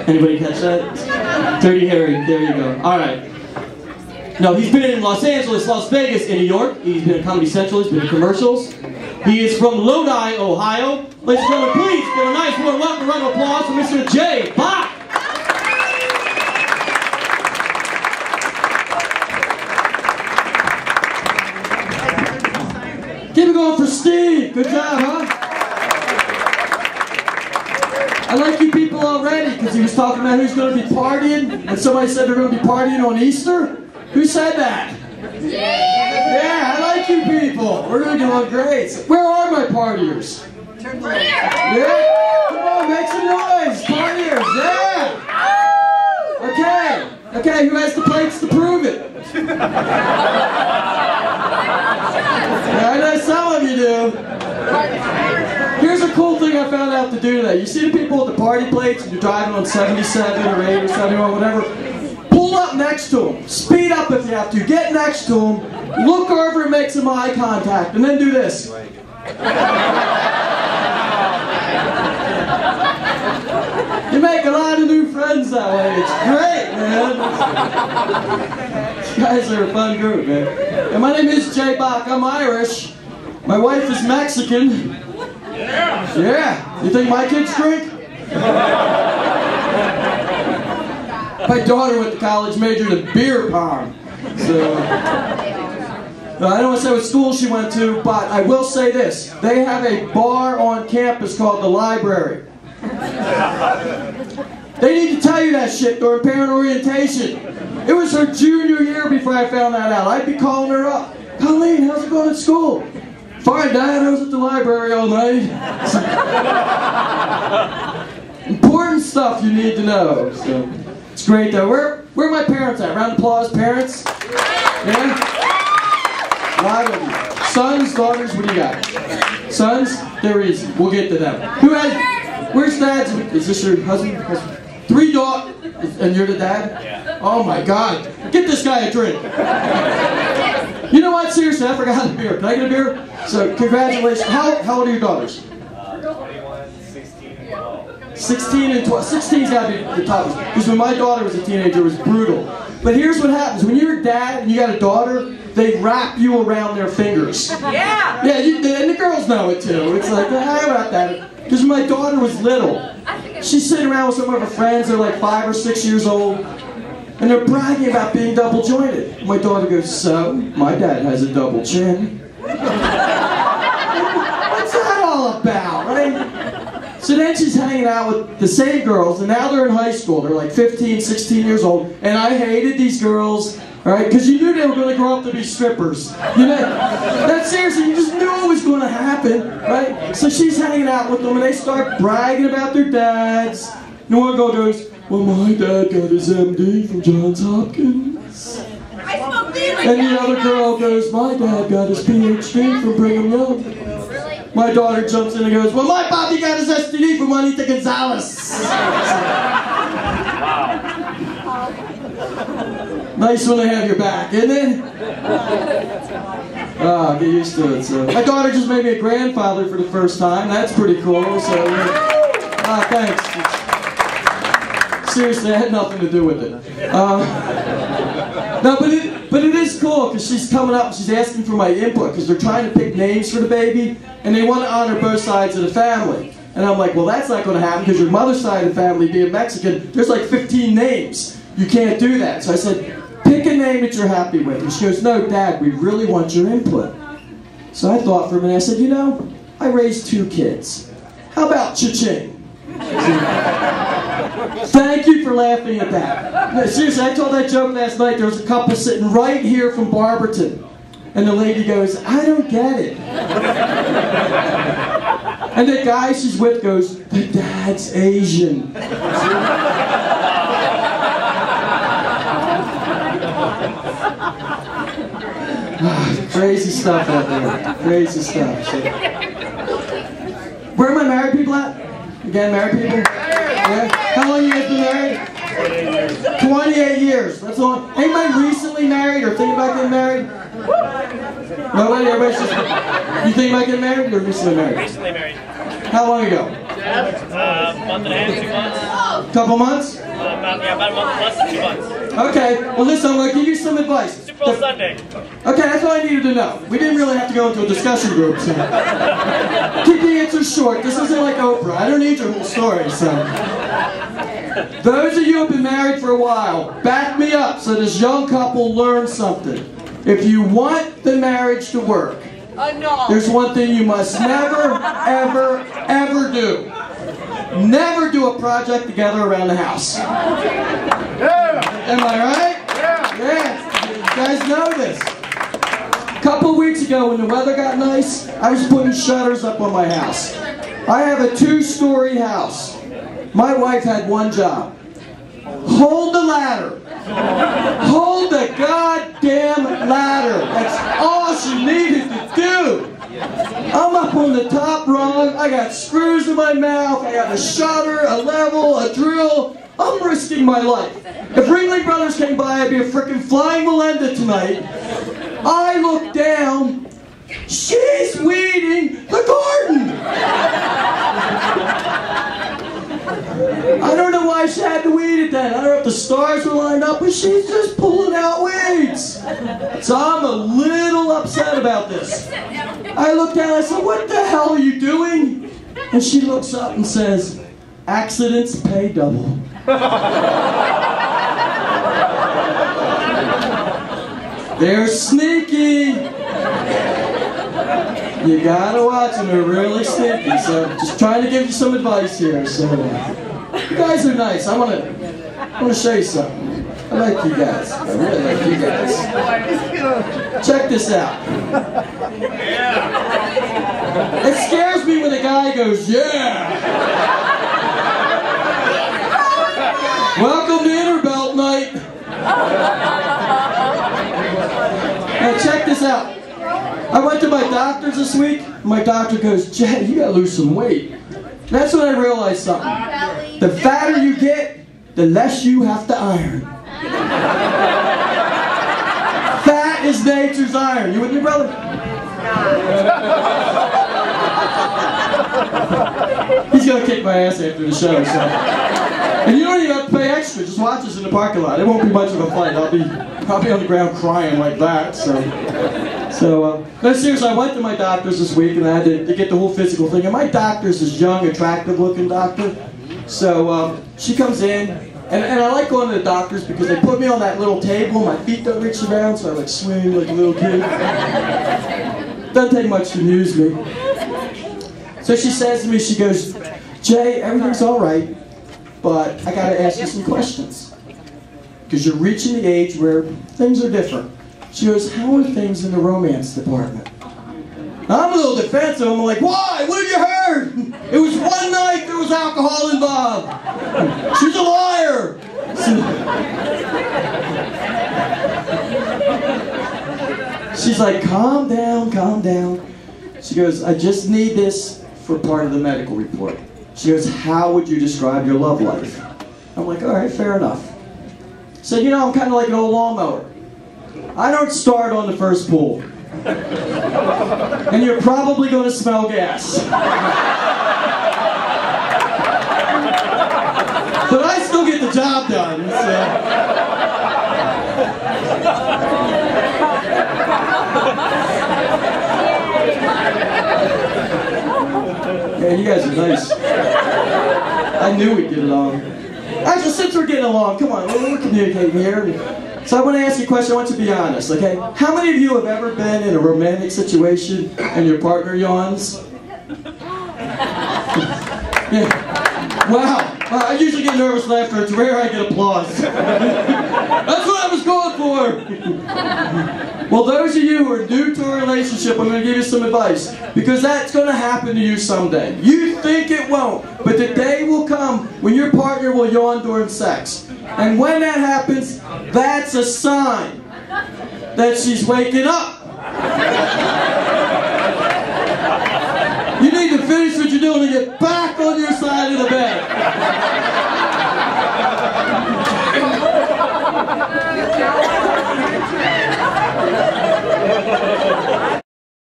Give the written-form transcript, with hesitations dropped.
Anybody catch that? Dirty Harry, there you go. Alright. No, he's been in Los Angeles, Las Vegas, and New York. He's been in Comedy Central, he's been in commercials. He is from Lodi, Ohio. Ladies and gentlemen, please give a nice warm welcome, round of applause for Mr. Jay Bach. Keep it going for Steve. Good job, huh? I like you people already because he was talking about who's going to be partying, and somebody said they're going to be partying on Easter. Who said that? Yeah, I like you people. We're going to do great. Where are my partiers? Yeah? Come on, make some noise. Partiers, yeah. Okay. Okay, who has the plates to prove it? I know some of you do. Here's a cool thing I found out to do today. You see the people with the party plates and you're driving on 77 or 8 or 71, whatever? Pull up next to them. Speed up if you have to. Get next to them. Look over and make some eye contact. And then do this. You make a lot of new friends that way. It's great, man. You guys are a fun group, man. And my name is Jay Bach. I'm Irish. My wife is Mexican. Yeah. You think my kids drink? My daughter went to college, majored in beer pong. So, I don't want to say what school she went to, but I will say this. They have a bar on campus called the Library. They need to tell you that shit during parent orientation. It was her junior year before I found that out. I'd be calling her up. Colleen, how's it going at school? Fine, Dad. I was at the library all night. Important stuff you need to know. So, it's great though. Where are my parents at? Round of applause, parents. Yeah? A lot of you. Sons, daughters, what do you got? Sons? They're easy. We'll get to them. Who has? Where's Dad's? Is this your husband? 3 daughters, and you're the dad? Yeah. Oh my God! Get this guy a drink. You know what? Seriously, I forgot a beer. Can I get a beer? So, congratulations. How old are your daughters? 21, 16, and 12. 16 and 12. 16's got to be the toughest. Because when my daughter was a teenager, it was brutal. But here's what happens. When you're a dad and you got a daughter, they wrap you around their fingers. Yeah! Yeah, and the girls know it too. It's like, how about that? Because when my daughter was little, she's sitting around with some of her friends. They're like 5 or 6 years old. And they're bragging about being double jointed. My daughter goes, so, my dad has a double chin. What's that all about, right? So then she's hanging out with the same girls, and now they're in high school. They're like 15, 16 years old. And I hated these girls, all right, because you knew they were going to grow up to be strippers. You know, that's seriously, you just knew it was going to happen, right? So she's hanging out with them, and they start bragging about their dads. And one girl goes, well, my dad got his MD from Johns Hopkins. And the other girl goes, my dad got his PhD from Brigham Young. My daughter jumps in and goes, well, my Bobby got his STD from Juanita Gonzalez. Nice when they have your back, isn't it? Oh, get used to it. So, my daughter just made me a grandfather for the first time. That's pretty cool. So, thanks. Seriously, I had nothing to do with it. No, but it is cool because she's coming up and she's asking for my input because they're trying to pick names for the baby and they want to honor both sides of the family. And I'm like, well, that's not going to happen because your mother's side of the family, being Mexican, there's like 15 names. You can't do that. So I said, pick a name that you're happy with. And she goes, no, Dad, we really want your input. So I thought for a minute. I said, you know, I raised 2 kids. How about Cha-Ching? Thank you for laughing at that. No, seriously, I told that joke last night. There was a couple sitting right here from Barberton. And the lady goes, I don't get it. And the guy she's with goes, the dad's Asian. Crazy stuff out there. Crazy stuff. So. Where are my married people at? Again, married people? Yeah. How long you guys been married? 28 years. That's long. Anybody recently married or thinking about getting married? Nobody? Everybody's just... You think about getting married or recently married? Recently married. How long ago? Month and a half, 2 months. Couple months? About a month plus, 2 months. Okay, well listen, I'm going to give you some advice. Super Bowl Sunday. Okay, that's all I needed to know. We didn't really have to go into a discussion group, so. Keep the answers short. This isn't like Oprah. I don't need your whole story, so. Those of you who have been married for a while, back me up so this young couple learns something. If you want the marriage to work, there's one thing you must never, ever, ever do. Never do a project together around the house. Yeah. Am I right? Yeah. You guys know this. A couple weeks ago when the weather got nice, I was putting shutters up on my house. I have a 2-story house. My wife had one job. Hold the ladder. Hold the goddamn ladder. That's all she needed to do. I'm up on the top rung. I got screws in my mouth. I got a shutter, a level, a drill. I'm risking my life. If Ringling Brothers came by, I'd be a frickin' flying Melinda tonight. I look down. She's weeding the garden. I don't know why she had to weed it then. I don't know if the stars were lined up, but she's just pulling out weeds. So I'm a little upset about this. I looked down and I said, what the hell are you doing? And she looks up and says, accidents pay double. They're sneaky. You gotta watch them, they're really sneaky. So just trying to give you some advice here. So you guys are nice. I wanna show you something. I like you guys. I really like you guys. Check this out. It scares me when a guy goes, yeah. Welcome to Interbelt night. Now check this out. I went to my doctor's this week. My doctor goes, Jay, you gotta lose some weight. That's when I realized something. The fatter you get, the less you have to iron. Fat is nature's iron. You with me, brother? He's gonna kick my ass after the show, so. And you don't even have to pay extra. Just watch us in the parking lot. It won't be much of a fight. I'll be on the ground crying like that. No, seriously, I went to my doctor's this week and I had to get the whole physical thing. And my doctor's this young, attractive-looking doctor. So she comes in, and I like going to the doctors because they put me on that little table. My feet don't reach around, so I like swing like a little kid. Doesn't take much to amuse me. So she says to me, she goes, Jay, everything's all right, but I got to ask you some questions. Because you're reaching the age where things are different. She goes, how are things in the romance department? I'm a little defensive. I'm like, why? What have you heard? It was one night, there was alcohol involved. She's a liar. She's like, calm down, calm down. She goes, I just need this for part of the medical report. She goes, how would you describe your love life? I'm like, all right, fair enough. So, you know, I'm kind of like an old lawnmower. I don't start on the first pull. And you're probably going to smell gas. But I still get the job done, so. Yeah, you guys are nice. I knew we'd get along. Actually, since we're getting along, come on, we're communicating here. So I want to ask you a question. I want you to be honest, okay? How many of you have ever been in a romantic situation and your partner yawns? Yeah. Wow. I usually get nervous laughter. It's rare I get applause. That's what I was going for. Well, those of you who are new to a relationship, I'm going to give you some advice. Because that's going to happen to you someday. You think it won't. But the day will come when your partner will yawn during sex. And when that happens, that's a sign that she's waking up. You need to finish what you're doing and get back